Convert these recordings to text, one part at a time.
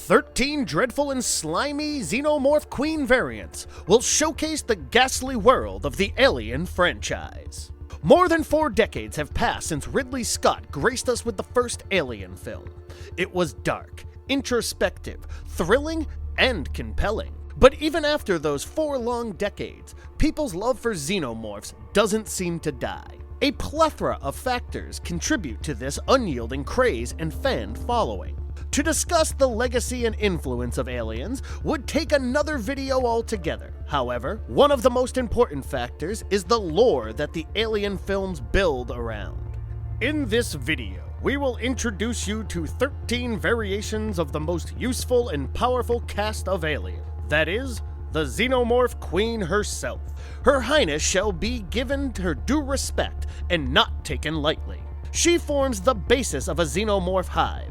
13 dreadful and slimy Xenomorph Queen variants will showcase the ghastly world of the Alien franchise. More than 4 decades have passed since Ridley Scott graced us with the first Alien film. It was dark, introspective, thrilling, and compelling. But even after those 4 long decades, people's love for xenomorphs doesn't seem to die. A plethora of factors contribute to this unyielding craze and fan following. To discuss the legacy and influence of aliens would take another video altogether. However, one of the most important factors is the lore that the Alien films build around. In this video, we will introduce you to 13 variations of the most useful and powerful caste of alien. That is, the Xenomorph Queen herself. Her Highness shall be given her due respect and not taken lightly. She forms the basis of a Xenomorph Hive.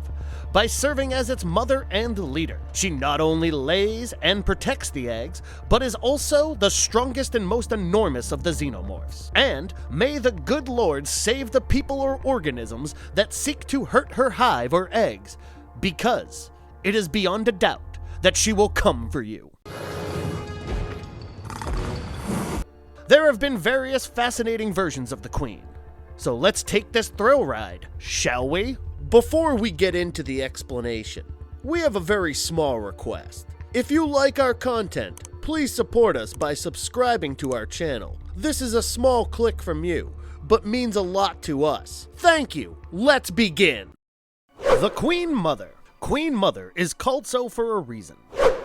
By serving as its mother and leader, she not only lays and protects the eggs, but is also the strongest and most enormous of the xenomorphs. And may the good Lord save the people or organisms that seek to hurt her hive or eggs, because it is beyond a doubt that she will come for you. There have been various fascinating versions of the Queen, so let's take this thrill ride, shall we? Before we get into the explanation, we have a very small request. If you like our content, please support us by subscribing to our channel. This is a small click from you, but means a lot to us. Thank you. Let's begin. The Queen Mother. Queen Mother is called so for a reason.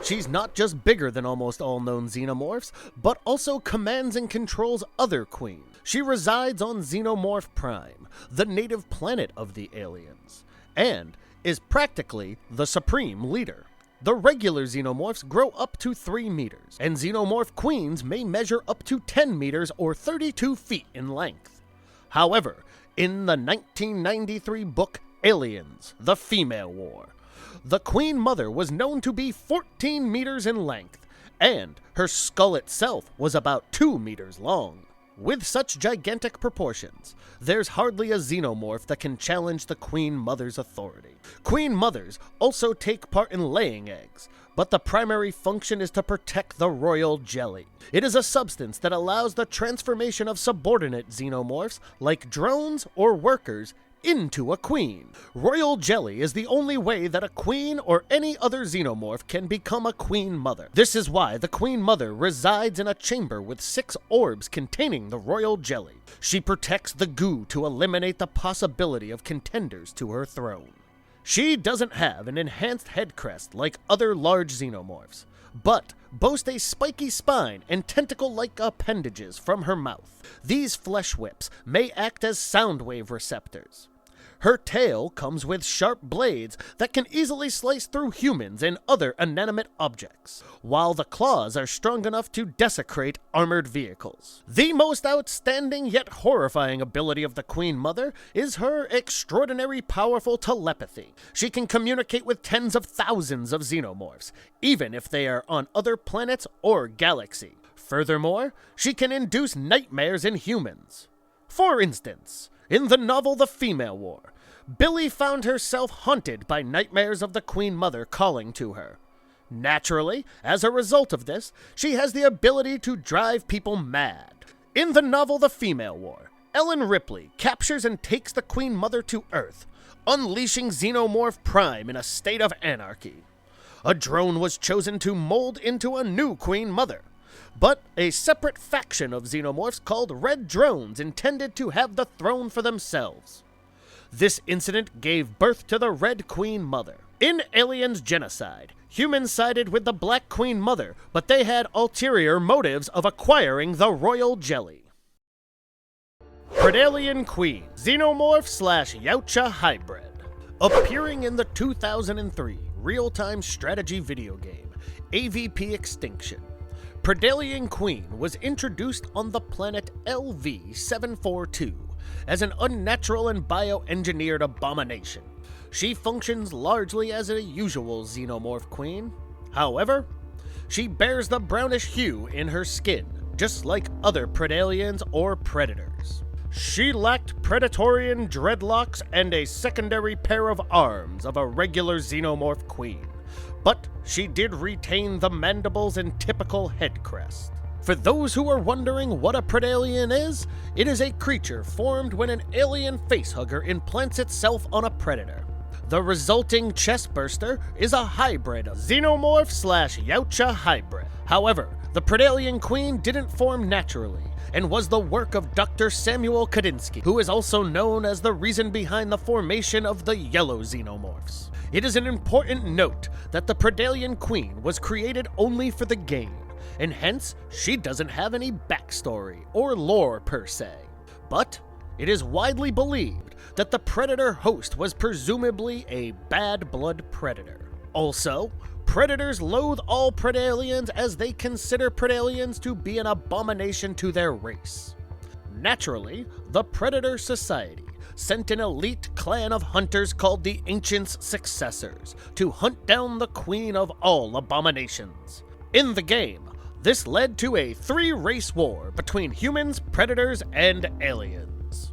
She's not just bigger than almost all known xenomorphs, but also commands and controls other queens. She resides on Xenomorph Prime, the native planet of the aliens, and is practically the supreme leader. The regular xenomorphs grow up to 3 meters, and Xenomorph Queens may measure up to 10 meters or 32 feet in length. However, in the 1993 book Aliens, The Female War, the Queen Mother was known to be 14 meters in length, and her skull itself was about 2 meters long. With such gigantic proportions, there's hardly a xenomorph that can challenge the Queen Mother's authority. Queen Mothers also take part in laying eggs, but the primary function is to protect the royal jelly. It is a substance that allows the transformation of subordinate xenomorphs, like drones or workers, into a queen. Royal jelly is the only way that a queen or any other xenomorph can become a queen mother. This is why the Queen Mother resides in a chamber with 6 orbs containing the royal jelly. She protects the goo to eliminate the possibility of contenders to her throne. She doesn't have an enhanced head crest like other large xenomorphs, but boasts a spiky spine and tentacle-like appendages from her mouth. These flesh whips may act as sound wave receptors. Her tail comes with sharp blades that can easily slice through humans and other inanimate objects, while the claws are strong enough to desecrate armored vehicles. The most outstanding yet horrifying ability of the Queen Mother is her extraordinary powerful telepathy. She can communicate with tens of thousands of xenomorphs, even if they are on other planets or galaxies. Furthermore, she can induce nightmares in humans. For instance, in the novel The Female War, Billy found herself haunted by nightmares of the Queen Mother calling to her. Naturally, as a result of this, she has the ability to drive people mad. In the novel The Female War, Ellen Ripley captures and takes the Queen Mother to Earth, unleashing Xenomorph Prime in a state of anarchy. A drone was chosen to mold into a new Queen Mother, but a separate faction of xenomorphs called Red Drones intended to have the throne for themselves. This incident gave birth to the Red Queen Mother. In Aliens Genocide, humans sided with the Black Queen Mother, but they had ulterior motives of acquiring the royal jelly. Predalien Queen, Xenomorph/Yautja hybrid. Appearing in the 2003 real-time strategy video game, AVP Extinction, Predalien Queen was introduced on the planet LV-742 as an unnatural and bioengineered abomination. She functions largely as a usual Xenomorph Queen. However, she bears the brownish hue in her skin, just like other Predaliens or Predators. She lacked Predatorian dreadlocks and a secondary pair of arms of a regular Xenomorph Queen, but she did retain the mandibles and typical head crest. For those who are wondering what a Predalien is, it is a creature formed when an alien facehugger implants itself on a predator. The resulting chestburster is a hybrid Xenomorph/Yautja hybrid. However, the Vampiric Queen didn't form naturally, and was the work of Dr. Samuel Kadinsky, who is also known as the reason behind the formation of the yellow Xenomorphs. It is an important note that the Vampiric Queen was created only for the game, and hence she doesn't have any backstory or lore per se. But it is widely believed that the predator host was presumably a bad blood predator. Also, predators loathe all Predaliens as they consider Predaliens to be an abomination to their race. Naturally, the Predator Society sent an elite clan of hunters called the Ancients' Successors to hunt down the queen of all abominations. In the game, this led to a 3-race war between humans, predators, and aliens.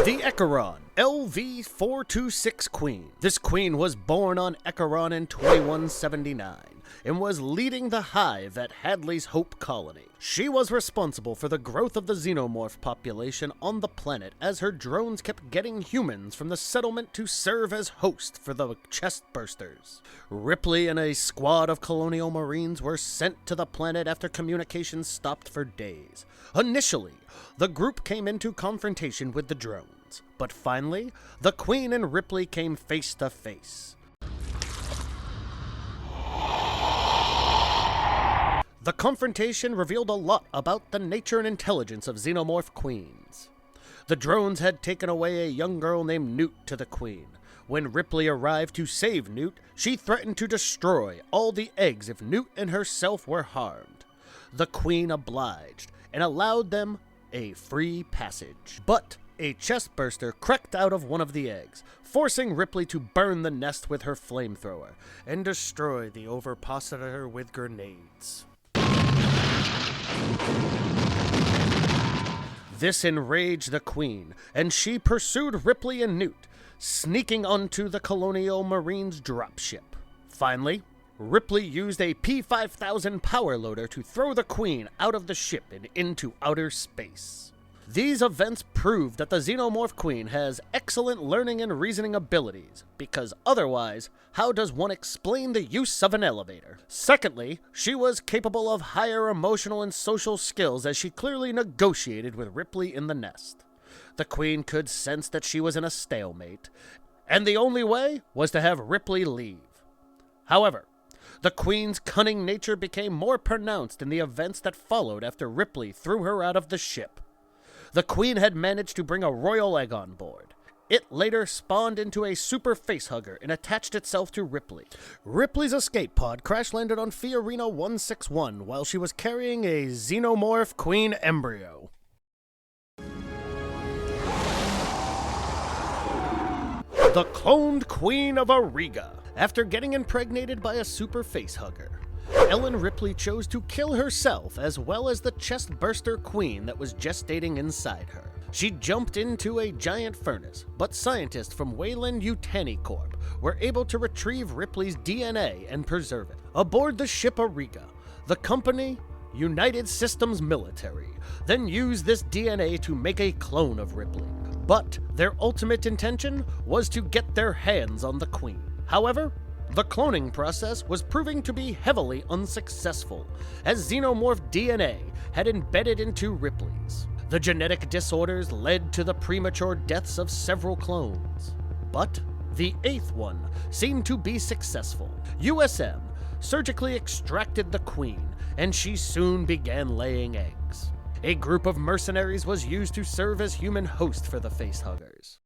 The Acheron, LV-426 Queen. This queen was born on Acheron in 2179 and was leading the Hive at Hadley's Hope Colony. She was responsible for the growth of the Xenomorph population on the planet as her drones kept getting humans from the settlement to serve as host for the chestbursters. Ripley and a squad of colonial marines were sent to the planet after communications stopped for days. Initially, the group came into confrontation with the drones, but finally, the Queen and Ripley came face to face. The confrontation revealed a lot about the nature and intelligence of Xenomorph Queens. The drones had taken away a young girl named Newt to the Queen. When Ripley arrived to save Newt, she threatened to destroy all the eggs if Newt and herself were harmed. The Queen obliged and allowed them a free passage. But a chestburster cracked out of one of the eggs, forcing Ripley to burn the nest with her flamethrower and destroy the ovipositor with grenades. This enraged the Queen, and she pursued Ripley and Newt, sneaking onto the Colonial Marines' dropship. Finally, Ripley used a P-5000 power loader to throw the Queen out of the ship and into outer space. These events prove that the Xenomorph Queen has excellent learning and reasoning abilities, because otherwise, how does one explain the use of an elevator? Secondly, she was capable of higher emotional and social skills as she clearly negotiated with Ripley in the nest. The Queen could sense that she was in a stalemate, and the only way was to have Ripley leave. However, the Queen's cunning nature became more pronounced in the events that followed after Ripley threw her out of the ship. The Queen had managed to bring a royal egg on board. It later spawned into a super facehugger and attached itself to Ripley. Ripley's escape pod crash-landed on Fiorina 161 while she was carrying a Xenomorph Queen embryo. The cloned Queen of Auriga. After getting impregnated by a super facehugger, Ellen Ripley chose to kill herself as well as the chestburster Queen that was gestating inside her. She jumped into a giant furnace, but scientists from Wayland Yutani Corp were able to retrieve Ripley's DNA and preserve it. Aboard the ship Auriga, the company, United Systems Military, then used this DNA to make a clone of Ripley. But their ultimate intention was to get their hands on the Queen. However, the cloning process was proving to be heavily unsuccessful, as xenomorph DNA had embedded into Ripley's. The genetic disorders led to the premature deaths of several clones. But the 8th one seemed to be successful. USM surgically extracted the Queen, and she soon began laying eggs. A group of mercenaries was used to serve as human host for the facehuggers.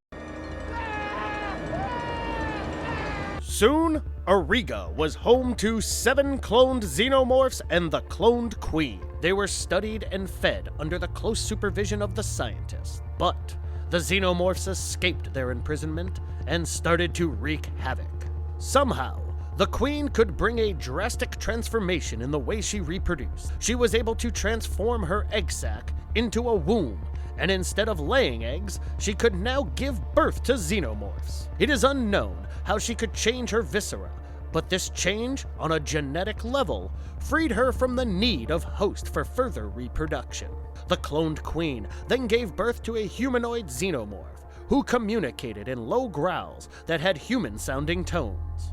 Soon, Auriga was home to 7 cloned xenomorphs and the cloned Queen. They were studied and fed under the close supervision of the scientists. But the xenomorphs escaped their imprisonment and started to wreak havoc. Somehow, the Queen could bring a drastic transformation in the way she reproduced. She was able to transform her egg sac into a womb and instead of laying eggs, she could now give birth to xenomorphs. It is unknown how she could change her viscera, but this change, on a genetic level, freed her from the need of host for further reproduction. The cloned queen then gave birth to a humanoid xenomorph, who communicated in low growls that had human-sounding tones.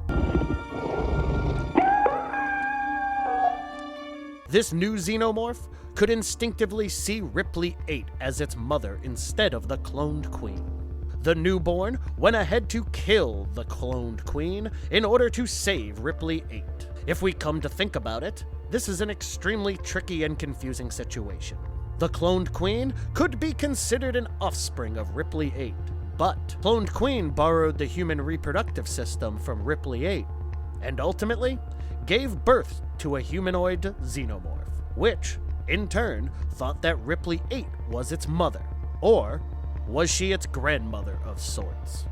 This new xenomorph could instinctively see Ripley 8 as its mother instead of the cloned queen. The newborn went ahead to kill the cloned queen in order to save Ripley 8. If we come to think about it, this is an extremely tricky and confusing situation. The cloned queen could be considered an offspring of Ripley 8, but cloned queen borrowed the human reproductive system from Ripley 8, and ultimately gave birth to a humanoid xenomorph, which, in turn, thought that Ripley 8 was its mother, or was she its grandmother of sorts?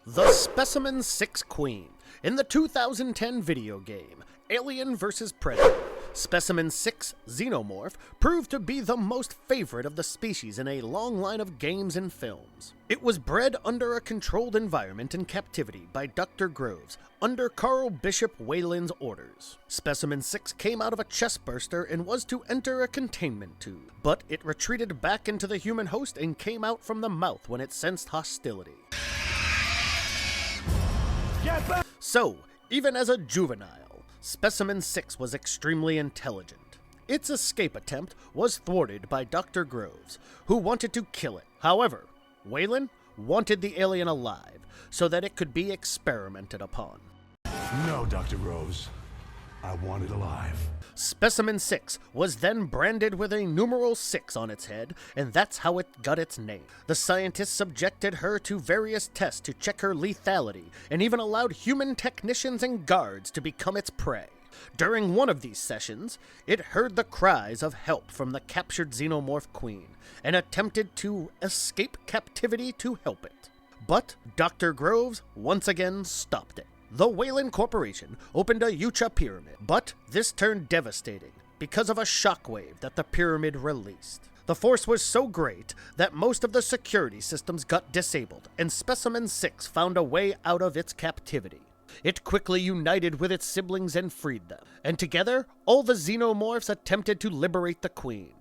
The Specimen 6 Queen. In the 2010 video game, Alien vs. Predator, Specimen 6 Xenomorph proved to be the most favorite of the species in a long line of games and films. It was bred under a controlled environment in captivity by Dr. Groves under Carl Bishop Whalen's orders. Specimen 6 came out of a chestburster and was to enter a containment tube, but it retreated back into the human host and came out from the mouth when it sensed hostility. So, even as a juvenile, Specimen 6 was extremely intelligent. Its escape attempt was thwarted by Dr. Groves, who wanted to kill it. However, Whalen wanted the alien alive so that it could be experimented upon. No, Dr. Groves. I want it alive. Specimen 6 was then branded with a numeral 6 on its head, and that's how it got its name. The scientists subjected her to various tests to check her lethality, and even allowed human technicians and guards to become its prey. During one of these sessions, it heard the cries of help from the captured Xenomorph Queen, and attempted to escape captivity to help it. But Dr. Groves once again stopped it. The Whalen Corporation opened a Yautja pyramid, but this turned devastating because of a shockwave that the pyramid released. The force was so great that most of the security systems got disabled, and Specimen 6 found a way out of its captivity. It quickly united with its siblings and freed them, and together, all the Xenomorphs attempted to liberate the Queen.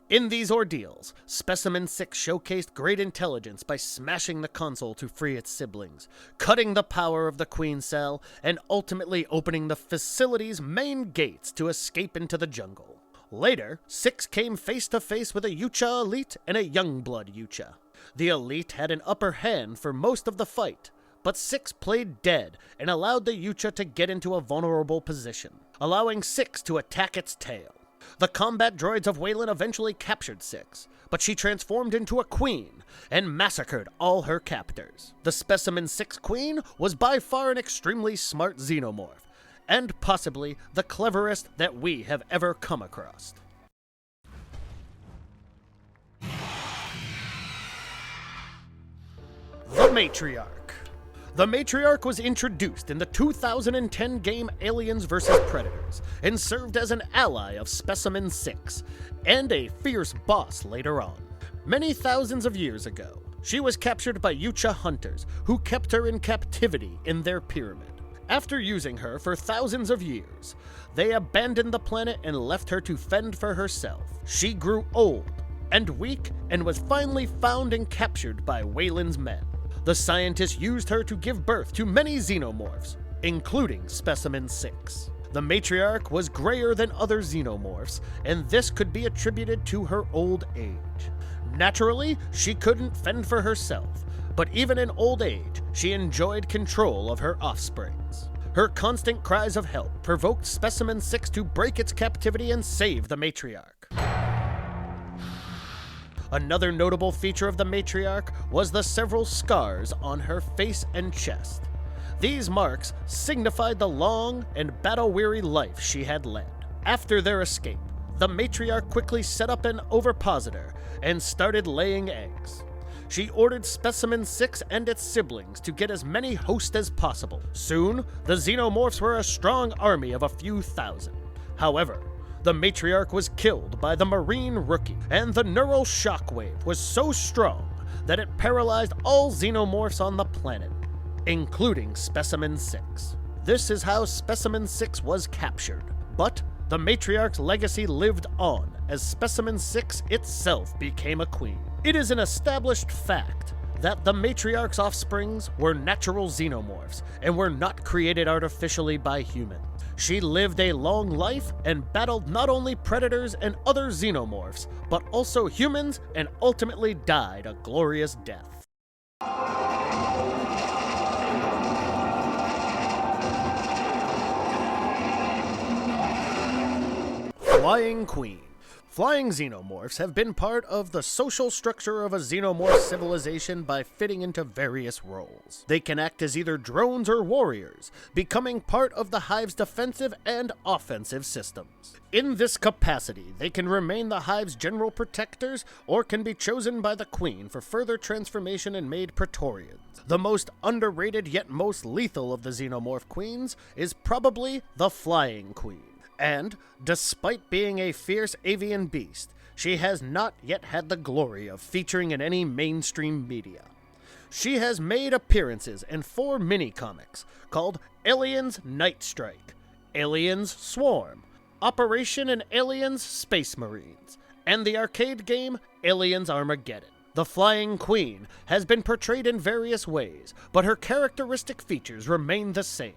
In these ordeals, Specimen 6 showcased great intelligence by smashing the console to free its siblings, cutting the power of the Queen Cell, and ultimately opening the facility's main gates to escape into the jungle. Later, 6 came face to face with a Yautja elite and a Youngblood Yautja. The elite had an upper hand for most of the fight, but 6 played dead and allowed the Yautja to get into a vulnerable position, allowing 6 to attack its tail. The combat droids of Whalen eventually captured 6, but she transformed into a queen and massacred all her captors. The Specimen 6 Queen was by far an extremely smart xenomorph, and possibly the cleverest that we have ever come across. The Matriarch. The Matriarch was introduced in the 2010 game Aliens vs. Predators, and served as an ally of Specimen 6, and a fierce boss later on. Many thousands of years ago, she was captured by Yautja hunters, who kept her in captivity in their pyramid. After using her for thousands of years, they abandoned the planet and left her to fend for herself. She grew old and weak, and was finally found and captured by Whalen's men. The scientists used her to give birth to many xenomorphs, including Specimen 6. The Matriarch was grayer than other xenomorphs, and this could be attributed to her old age. Naturally, she couldn't fend for herself, but even in old age, she enjoyed control of her offsprings. Her constant cries of help provoked Specimen 6 to break its captivity and save the Matriarch. Another notable feature of the Matriarch was the several scars on her face and chest. These marks signified the long and battle-weary life she had led. After their escape, the Matriarch quickly set up an ovipositor and started laying eggs. she ordered Specimen 6 and its siblings to get as many hosts as possible. Soon, the Xenomorphs were a strong army of a few thousand. However, the Matriarch was killed by the Marine Rookie, and the neural shockwave was so strong that it paralyzed all Xenomorphs on the planet, including Specimen 6. This is how Specimen 6 was captured, but the Matriarch's legacy lived on as Specimen 6 itself became a queen. It is an established fact that the Matriarch's offsprings were natural Xenomorphs and were not created artificially by humans. She lived a long life and battled not only predators and other Xenomorphs, but also humans, and ultimately died a glorious death. Flying Queen. Flying Xenomorphs have been part of the social structure of a Xenomorph civilization by fitting into various roles. They can act as either drones or warriors, becoming part of the Hive's defensive and offensive systems. In this capacity, they can remain the Hive's general protectors or can be chosen by the Queen for further transformation and made Praetorians. The most underrated yet most lethal of the Xenomorph Queens is probably the Flying Queen. And, despite being a fierce avian beast, she has not yet had the glory of featuring in any mainstream media. She has made appearances in 4 mini-comics called Aliens Night Strike, Aliens Swarm, Operation and Aliens Space Marines, and the arcade game Aliens Armageddon. The Flying Queen has been portrayed in various ways, but her characteristic features remain the same.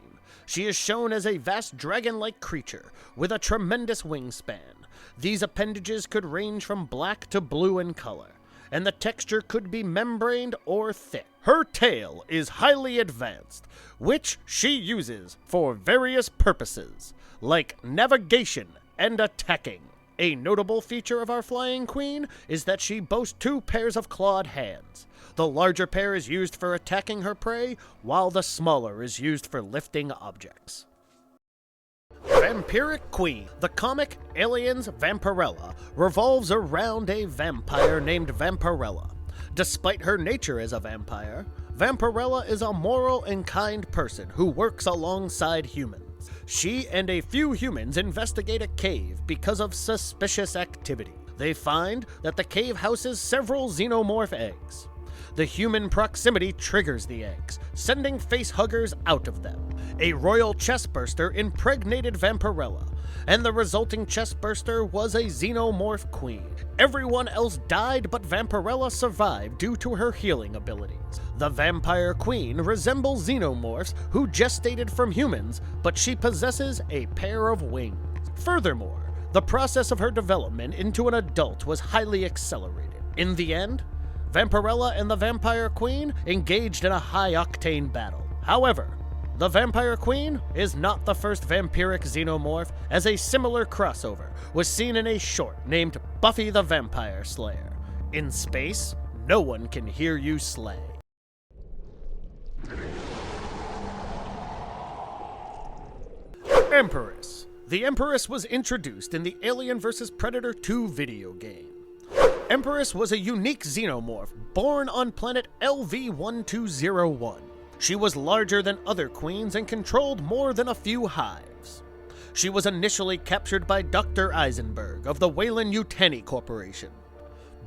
She is shown as a vast dragon-like creature with a tremendous wingspan. These appendages could range from black to blue in color, and the texture could be membraned or thick. Her tail is highly advanced, which she uses for various purposes, like navigation and attacking. A notable feature of our Flying Queen is that she boasts 2 pairs of clawed hands. The larger pair is used for attacking her prey, while the smaller is used for lifting objects. Vampiric Queen. The comic Aliens Vampirella revolves around a vampire named Vampirella. Despite her nature as a vampire, Vampirella is a moral and kind person who works alongside humans. She and a few humans investigate a cave because of suspicious activity. They find that the cave houses several xenomorph eggs. The human proximity triggers the eggs, sending facehuggers out of them. A royal chestburster impregnated Vampirella, and the resulting chestburster was a Xenomorph Queen. Everyone else died, but Vampirella survived due to her healing abilities. The Vampire Queen resembles Xenomorphs who gestated from humans, but she possesses a pair of wings. Furthermore, the process of her development into an adult was highly accelerated. In the end, Vampirella and the Vampire Queen engaged in a high-octane battle. However, the Vampire Queen is not the first vampiric xenomorph, as a similar crossover was seen in a short named Buffy the Vampire Slayer. In space, no one can hear you slay. Empress. The Empress was introduced in the Alien vs. Predator 2 video game. Empress was a unique xenomorph born on planet LV-1201. She was larger than other queens and controlled more than a few hives. She was initially captured by Dr. Eisenberg of the Weyland-Yutani Corporation,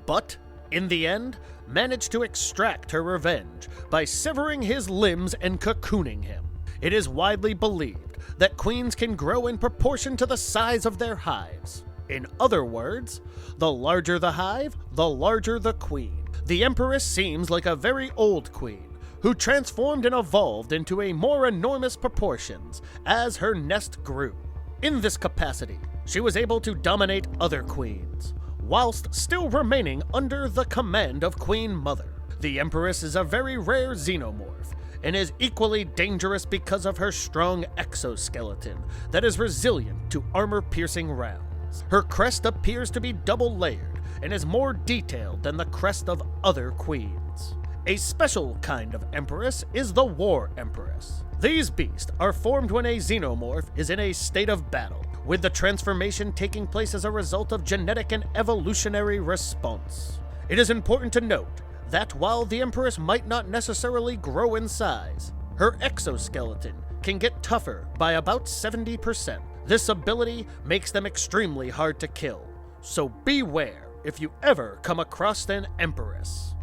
but, in the end, managed to extract her revenge by severing his limbs and cocooning him. It is widely believed that queens can grow in proportion to the size of their hives. In other words, the larger the hive, the larger the queen. The Empress seems like a very old queen, who transformed and evolved into a more enormous proportions as her nest grew. In this capacity, she was able to dominate other queens, whilst still remaining under the command of Queen Mother. The Empress is a very rare xenomorph, and is equally dangerous because of her strong exoskeleton that is resilient to armor-piercing rounds. Her crest appears to be double-layered and is more detailed than the crest of other queens. A special kind of Empress is the War Empress. These beasts are formed when a xenomorph is in a state of battle, with the transformation taking place as a result of genetic and evolutionary response. It is important to note that while the Empress might not necessarily grow in size, her exoskeleton can get tougher by about 70%. This ability makes them extremely hard to kill, so beware if you ever come across an Empress.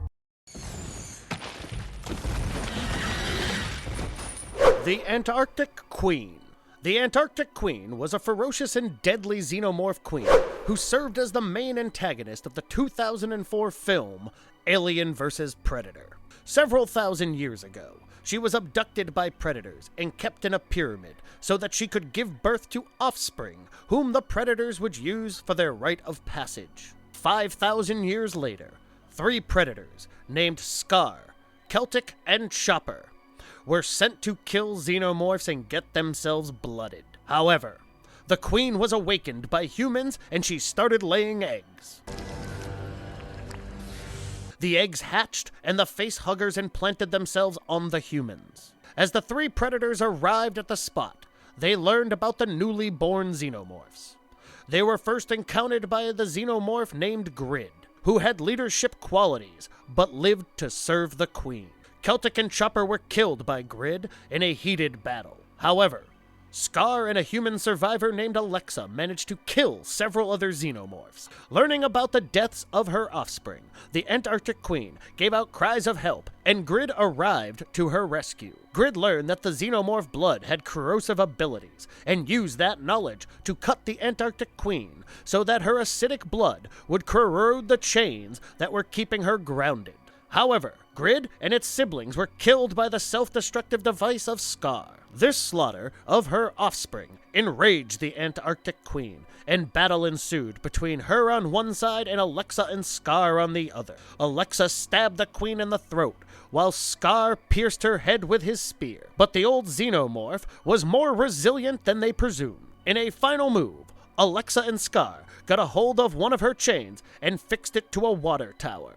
The Antarctic Queen. The Antarctic Queen was a ferocious and deadly Xenomorph Queen who served as the main antagonist of the 2004 film Alien vs. Predator. Several thousand years ago, she was abducted by predators and kept in a pyramid so that she could give birth to offspring whom the predators would use for their rite of passage. 5,000 years later, 3 predators named Scar, Celtic, and Chopper were sent to kill Xenomorphs and get themselves blooded. However, the Queen was awakened by humans and she started laying eggs. The eggs hatched and the facehuggers implanted themselves on the humans. As the 3 predators arrived at the spot, they learned about the newly born Xenomorphs. They were first encountered by the Xenomorph named Grid, who had leadership qualities but lived to serve the Queen. Celtic and Chopper were killed by Grid in a heated battle. However, Scar and a human survivor named Alexa managed to kill several other Xenomorphs. Learning about the deaths of her offspring, the Antarctic Queen gave out cries of help, and Grid arrived to her rescue. Grid learned that the Xenomorph blood had corrosive abilities, and used that knowledge to cut the Antarctic Queen so that her acidic blood would corrode the chains that were keeping her grounded. However, Grid and its siblings were killed by the self-destructive device of Scar. This slaughter of her offspring enraged the Antarctic Queen, and battle ensued between her on one side and Alexa and Scar on the other. Alexa stabbed the Queen in the throat, while Scar pierced her head with his spear. But the old Xenomorph was more resilient than they presumed. In a final move, Alexa and Scar got a hold of one of her chains and fixed it to a water tower,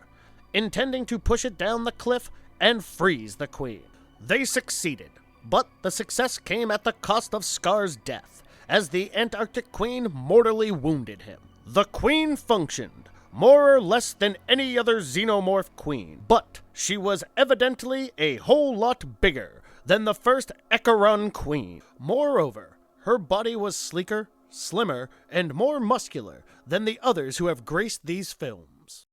intending to push it down the cliff and freeze the Queen. They succeeded, but the success came at the cost of Scar's death, as the Antarctic Queen mortally wounded him. The Queen functioned more or less than any other Xenomorph Queen, but she was evidently a whole lot bigger than the first Acheron Queen. Moreover, her body was sleeker, slimmer, and more muscular than the others who have graced these films.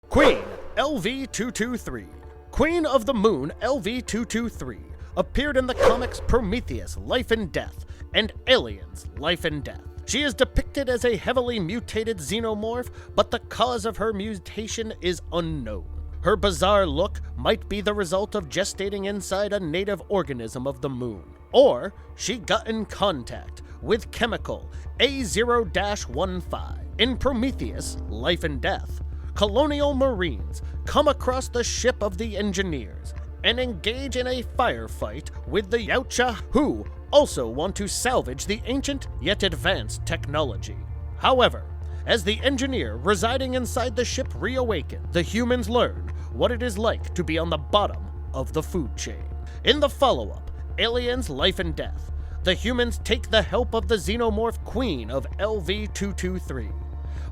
Queen LV-223. Queen of the Moon LV-223 appeared in the comics Prometheus, Life and Death, and Aliens, Life and Death. She is depicted as a heavily mutated xenomorph, but the cause of her mutation is unknown. Her bizarre look might be the result of gestating inside a native organism of the moon, or she got in contact with chemical A0-15. In Prometheus, Life and Death, colonial marines come across the ship of the engineers and engage in a firefight with the Yautja, who also want to salvage the ancient yet advanced technology. However, as the engineer residing inside the ship reawakens, the humans learn what it is like to be on the bottom of the food chain. In the follow-up, Aliens, Life and Death, the humans take the help of the Xenomorph Queen of LV-223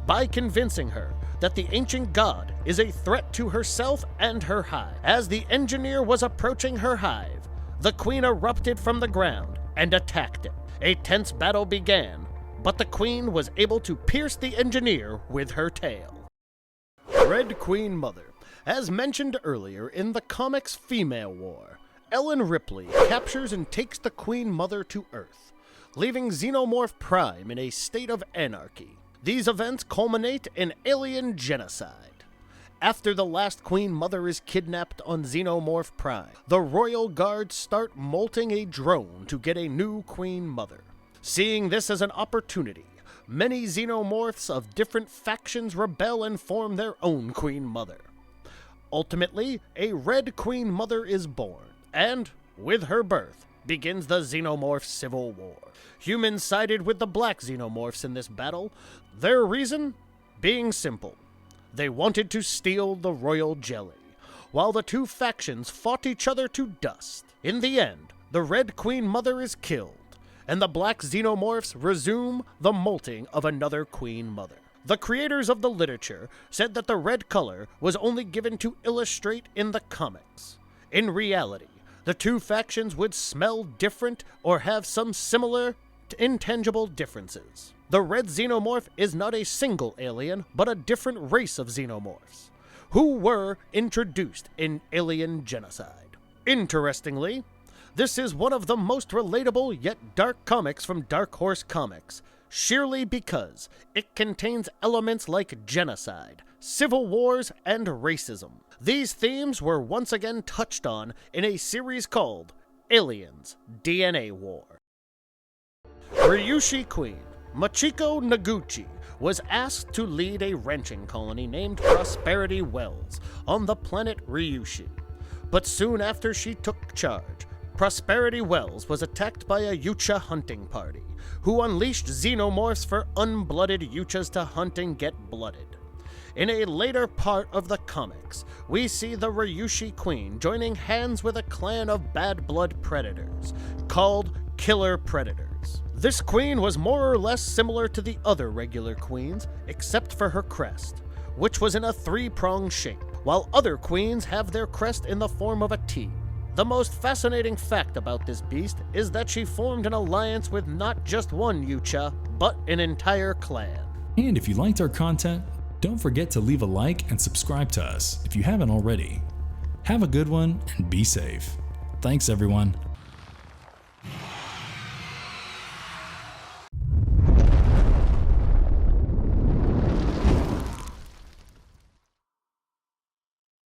by convincing her that the ancient god is a threat to herself and her hive. As the engineer was approaching her hive, the Queen erupted from the ground and attacked it. A tense battle began, but the Queen was able to pierce the engineer with her tail. Red Queen Mother. As mentioned earlier in the comics Female War, Ellen Ripley captures and takes the Queen Mother to Earth, leaving Xenomorph Prime in a state of anarchy. These events culminate in alien genocide. After the last Queen Mother is kidnapped on Xenomorph Prime, the Royal Guards start molting a drone to get a new Queen Mother. Seeing this as an opportunity, many Xenomorphs of different factions rebel and form their own Queen Mother. Ultimately, a Red Queen Mother is born, and, with her birth, begins the Xenomorph Civil War. Humans sided with the black Xenomorphs in this battle, their reason being simple. They wanted to steal the royal jelly, while the two factions fought each other to dust. In the end, the Red Queen Mother is killed, and the black Xenomorphs resume the molting of another Queen Mother. The creators of the literature said that the red color was only given to illustrate in the comics. In reality, the two factions would smell different or have some similar intangible differences. The red xenomorph is not a single alien, but a different race of xenomorphs, who were introduced in Alien Genocide. Interestingly, this is one of the most relatable yet dark comics from Dark Horse Comics, sheerly because it contains elements like genocide, civil wars, and racism. These themes were once again touched on in a series called Aliens: DNA War. Ryushi Queen, Machiko Noguchi, was asked to lead a ranching colony named Prosperity Wells on the planet Ryushi. But soon after she took charge, Prosperity Wells was attacked by a Yautja hunting party, who unleashed xenomorphs for unblooded Yautjas to hunt and get blooded. In a later part of the comics, we see the Ryushi Queen joining hands with a clan of bad blood predators, called Killer Predators. This queen was more or less similar to the other regular queens, except for her crest, which was in a three-pronged shape, while other queens have their crest in the form of a T. The most fascinating fact about this beast is that she formed an alliance with not just one Yautja, but an entire clan. And if you liked our content, don't forget to leave a like and subscribe to us if you haven't already. Have a good one and be safe. Thanks everyone.